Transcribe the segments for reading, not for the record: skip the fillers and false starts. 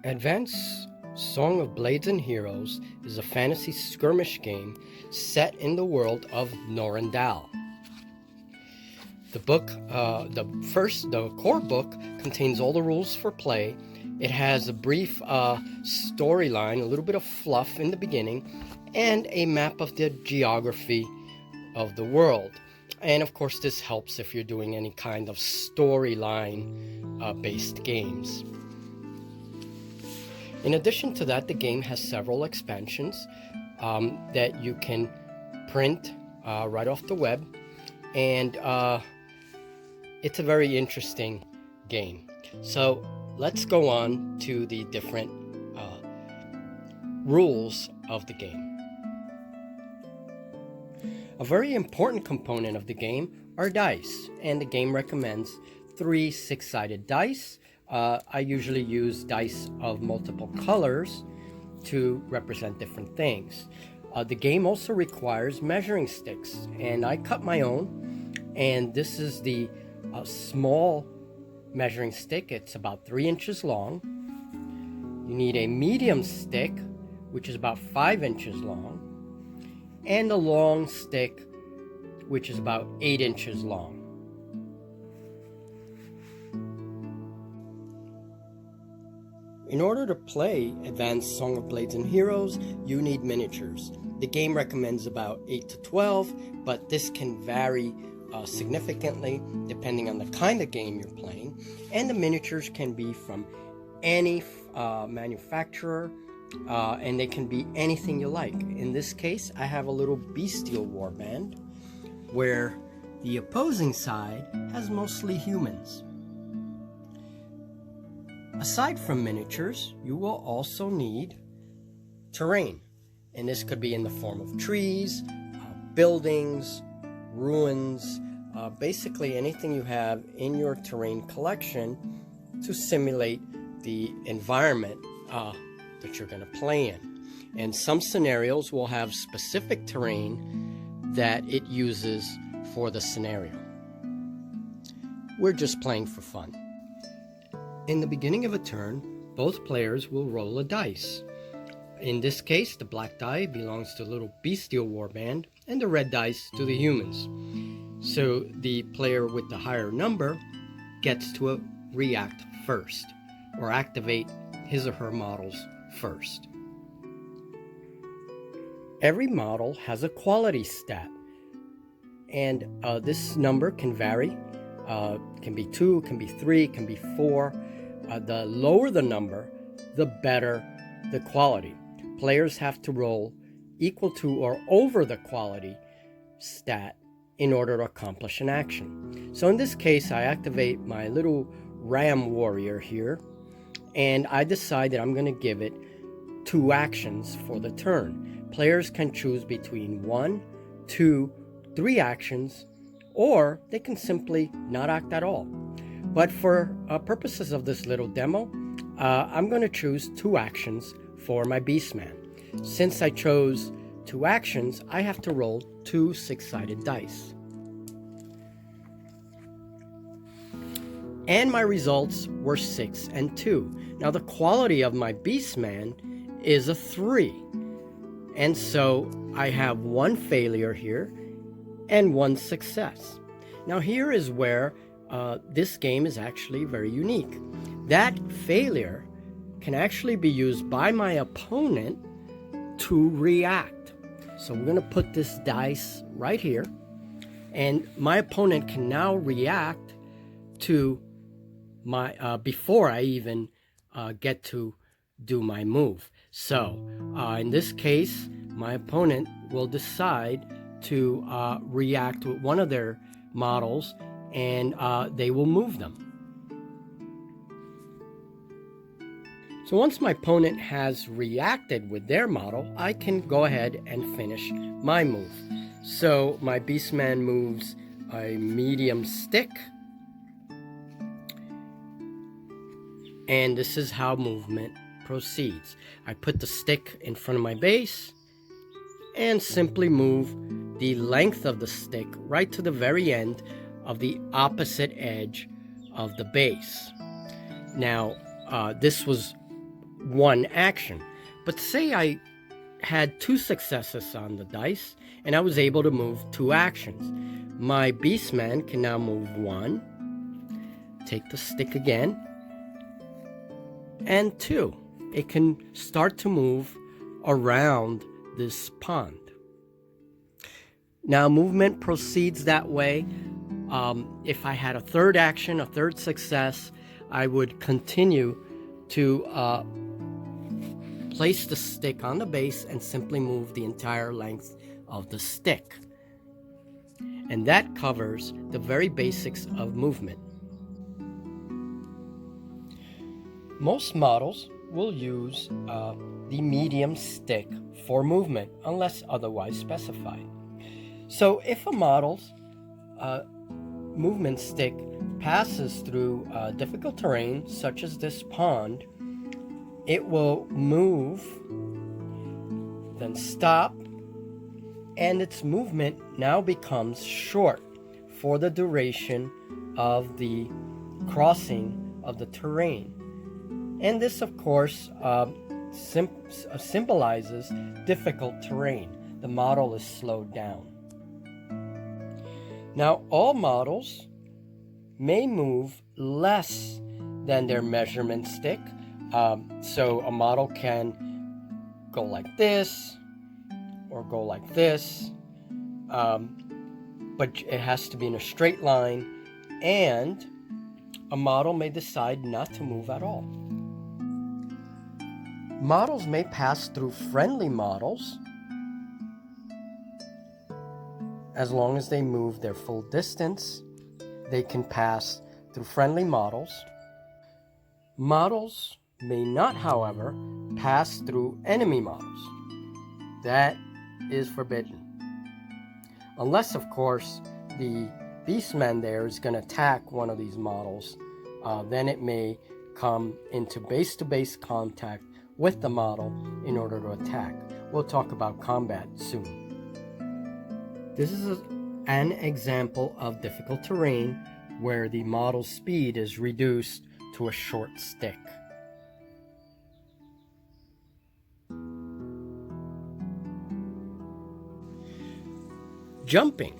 Advance Song of Blades and Heroes is a fantasy skirmish game set in the world of Norendal. The core book contains all the rules for play. It has a brief storyline, a little bit of fluff in the beginning, and a map of the geography of the world. And of course, this helps if you're doing any kind of storyline based games. In addition to that, the game has several expansions that you can print right off the web, and it's a very interesting game. So let's go on to the different rules of the game. A very important component of the game are dice, and the game recommends 3 6-sided dice. I usually use dice of multiple colors to represent different things. The game also requires measuring sticks, and I cut my own, and this is the small measuring stick. It's about 3 inches long. You need a medium stick, which is about 5 inches long, and a long stick, which is about 8 inches long. In order to play Advanced Song of Blades and Heroes, you need miniatures. The game recommends about 8 to 12, but this can vary significantly depending on the kind of game you're playing. And the miniatures can be from any manufacturer, and they can be anything you like. In this case, I have a little bestial warband where the opposing side has mostly humans. Aside from miniatures, you will also need terrain, and this could be in the form of trees, buildings, ruins, basically anything you have in your terrain collection to simulate the environment that you're going to play in. And some scenarios will have specific terrain that it uses for the scenario. We're just playing for fun. In the beginning of a turn, both players will roll a dice. In this case, the black die belongs to the little bestial warband, and the red dice to the humans. So the player with the higher number gets to react first, or activate his or her models first. Every model has a quality stat, and this number can vary. Can be 2, can be 3, can be 4. The lower the number, the better the quality. Players have to roll equal to or over the quality stat in order to accomplish an action. So in this case, I activate my little ram warrior here, and I decide that I'm going to give it 2 actions for the turn. Players can choose between 1, 2, 3 actions, or they can simply not act at all. But for purposes of this little demo, I'm going to choose 2 actions for my Beastman. Since I chose 2 actions, I have to roll 2 6-sided dice. And my results were 6 and 2. Now the quality of my Beastman is a 3. And so I have 1 failure here and 1 success. Now here is where this game is actually very unique. That failure can actually be used by my opponent to react. So we're going to put this dice right here, and my opponent can now react to my before I even get to do my move. So in this case, my opponent will decide to react with one of their models, and they will move them. So once my opponent has reacted with their model, I can go ahead and finish my move. So my Beastman moves a medium stick, and this is how movement proceeds. I put the stick in front of my base and simply move the length of the stick right to the very end of the opposite edge of the base. Now, this was one action. But say I had 2 successes on the dice and I was able to move 2 actions. My Beastman can now move 1, take the stick again, and 2. It can start to move around this pond. Now movement proceeds that way. If I had a 3rd action, a 3rd success, I would continue to place the stick on the base and simply move the entire length of the stick. And that covers the very basics of movement. Most models will use the medium stick for movement unless otherwise specified. So if a model's movement stick passes through difficult terrain such as this pond, it will move, then stop, and its movement now becomes short for the duration of the crossing of the terrain. And this, of course, symbolizes difficult terrain. The model is slowed down. Now, all models may move less than their measurement stick. So a model can go like this or go like this, but it has to be in a straight line, and a model may decide not to move at all. Models may pass through friendly models as long as they move their full distance. They can pass through friendly models. Models may not, however, pass through enemy models. That is forbidden. Unless, of course, the Beastman there is going to attack one of these models, then it may come into base-to-base contact with the model in order to attack. We'll talk about combat soon. This is an example of difficult terrain where the model's speed is reduced to a short stick. Jumping.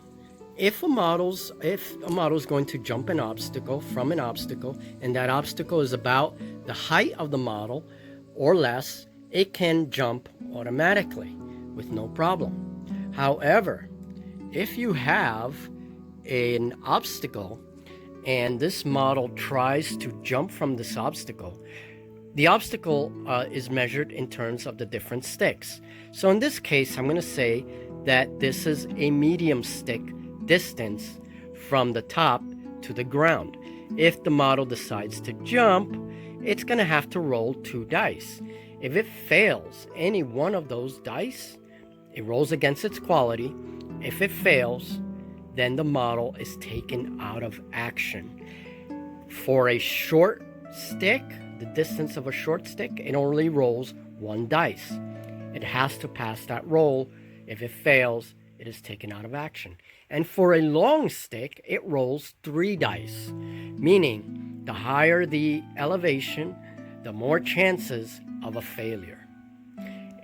If a model is going to jump an obstacle from an obstacle, and that obstacle is about the height of the model or less, it can jump automatically with no problem. However, if you have an obstacle and this model tries to jump from this obstacle, the obstacle is measured in terms of the different sticks. So in this case, I'm going to say that this is a medium stick distance from the top to the ground. If the model decides to jump, it's going to have to roll 2 dice. If it fails any one of those dice, it rolls against its quality. If it fails, then the model is taken out of action. For a short stick, the distance of a short stick, it only rolls 1 dice. It has to pass that roll. If it fails, it is taken out of action. And for a long stick, it rolls 3 dice, meaning the higher the elevation, the more chances of a failure.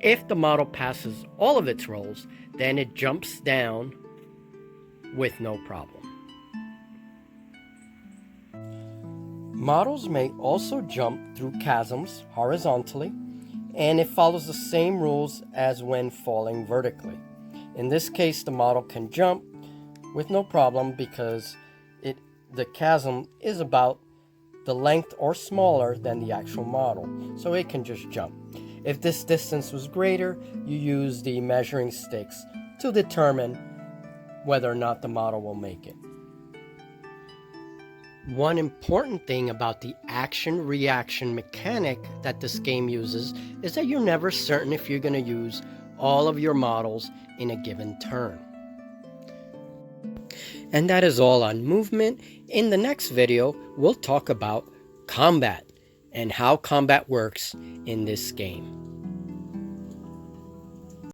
If the model passes all of its rolls, then it jumps down with no problem. Models may also jump through chasms horizontally, and it follows the same rules as when falling vertically. In this case, the model can jump with no problem because the chasm is about the length or smaller than the actual model, so it can just jump. If this distance was greater, you use the measuring sticks to determine whether or not the model will make it. One important thing about the action-reaction mechanic that this game uses is that you're never certain if you're going to use all of your models in a given turn. And that is all on movement. In the next video, we'll talk about combat and how combat works in this game.